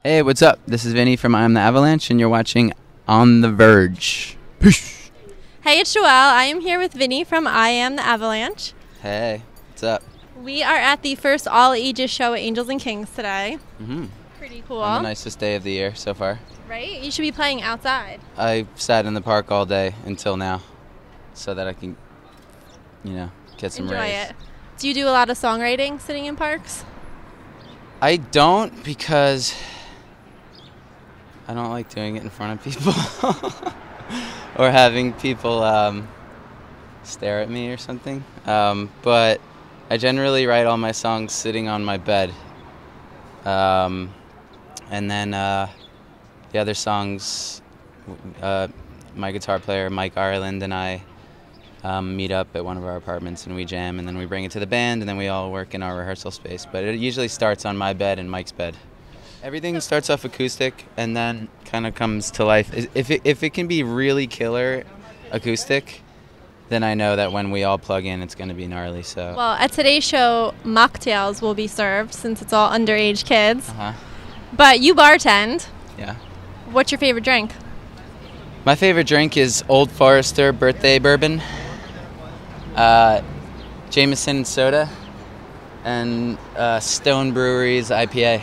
Hey, what's up? This is Vinnie from I Am the Avalanche, and you're watching On the Verge. Peace. Hey, it's Joelle. I am here with Vinnie from I Am the Avalanche. Hey, what's up? We are at the first all-ages show at Angels and Kings today. Pretty cool. On the nicest day of the year so far. Right? You should be playing outside. I sat in the park all day until now so that I can, get some Enjoy rays. it. Do you do a lot of songwriting sitting in parks? I don't, because I don't like doing it in front of people or having people stare at me or something. But I generally write all my songs sitting on my bed. And then the other songs, my guitar player Mike Ireland and I meet up at one of our apartments and we jam, and then we bring it to the band, and then we all work in our rehearsal space. But it usually starts on my bed and Mike's bed. Everything starts off acoustic and then kind of comes to life. If it can be really killer acoustic, then I know that when we all plug in, it's going to be gnarly. So. Well, at today's show, mocktails will be served since it's all underage kids. But you bartend. Yeah. What's your favorite drink? My favorite drink is Old Forester Birthday Bourbon, Jameson soda, and Stone Brewery's IPA.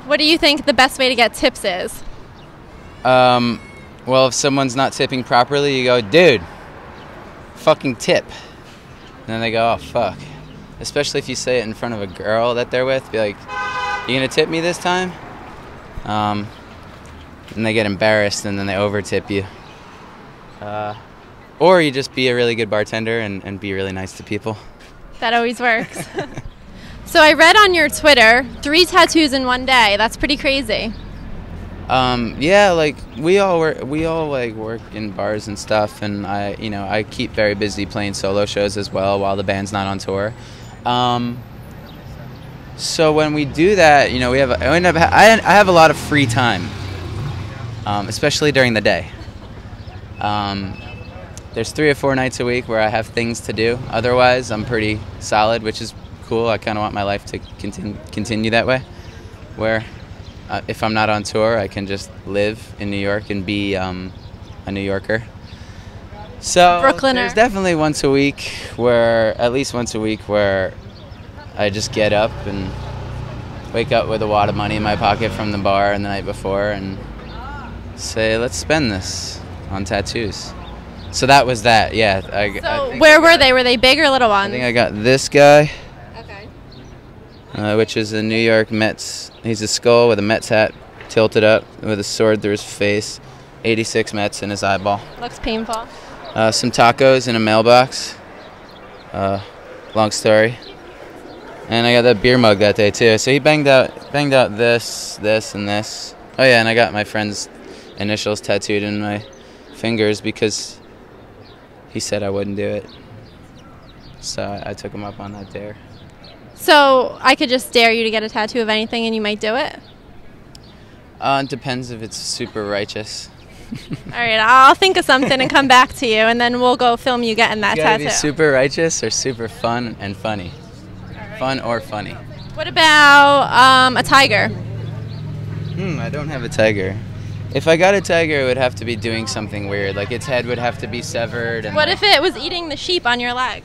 What do you think the best way to get tips is? Well, if someone's not tipping properly, you go, dude, fucking tip. And then they go, oh, fuck. Especially if you say it in front of a girl that they're with. Be like, you gonna tip me this time? And they get embarrassed and then they over-tip you. Or you just be a really good bartender and be really nice to people. That always works. So I read on your Twitter, 3 tattoos in one day. That's pretty crazy. Yeah, like we all work in bars and stuff, and I keep very busy playing solo shows as well while the band's not on tour. So when we do that, I have a lot of free time, especially during the day. There's 3 or 4 nights a week where I have things to do. Otherwise, I'm pretty solid, which is cool. I kind of want my life to continue that way, where if I'm not on tour, I can just live in New York and be a New Yorker. So Brooklyner. There's definitely at least once a week where I just get up and wake up with a wad of money in my pocket from the bar and the night before and say, let's spend this on tattoos. So that was that, yeah. So where were they? Were they big or little ones? I think I got this guy. Okay. Which is a New York Mets. He's a skull with a Mets hat tilted up with a sword through his face. 86 Mets in his eyeball. Looks painful. Some tacos in a mailbox. Long story. And I got that beer mug that day too. So he banged out this, and this. Oh yeah, and I got my friend's initials tattooed in my fingers because he said I wouldn't do it. So I took him up on that dare. So I could just dare you to get a tattoo of anything and you might do it? It depends if it's super righteous. All right, I'll think of something and come back to you, and then we'll go film you getting that Gotta tattoo. be super righteous or super fun and funny. Right. Fun or funny. What about a tiger? I don't have a tiger. If I got a tiger, it would have to be doing something weird. Like its head would have to be severed. And What if it was eating the sheep on your leg?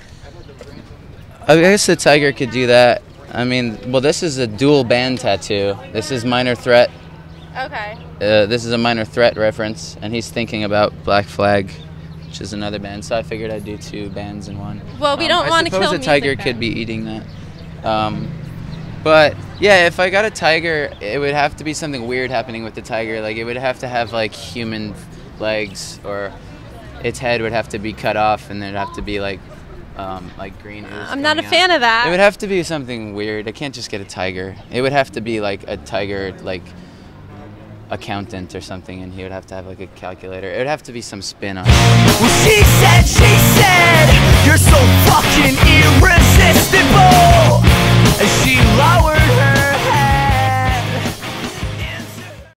I guess the tiger could do that. I mean, well, this is a dual band tattoo. This is Minor Threat. Okay. This is a Minor Threat reference, and he's thinking about Black Flag, which is another band. So I figured I'd do 2 bands in one. Well, we don't want to kill I suppose a tiger could be eating that. But yeah, if I got a tiger, it would have to be something weird happening with the tiger. Like it would have to have like human legs, or its head would have to be cut off, and there'd have to be like green ooze. I'm not a coming fan out. of that. It would have to be something weird. I can't just get a tiger. It would have to be like a tiger, like accountant or something, and he would have to have like a calculator. It would have to be some spin on it. Well, she said, you're so fucking irresistible. And she lowered her head.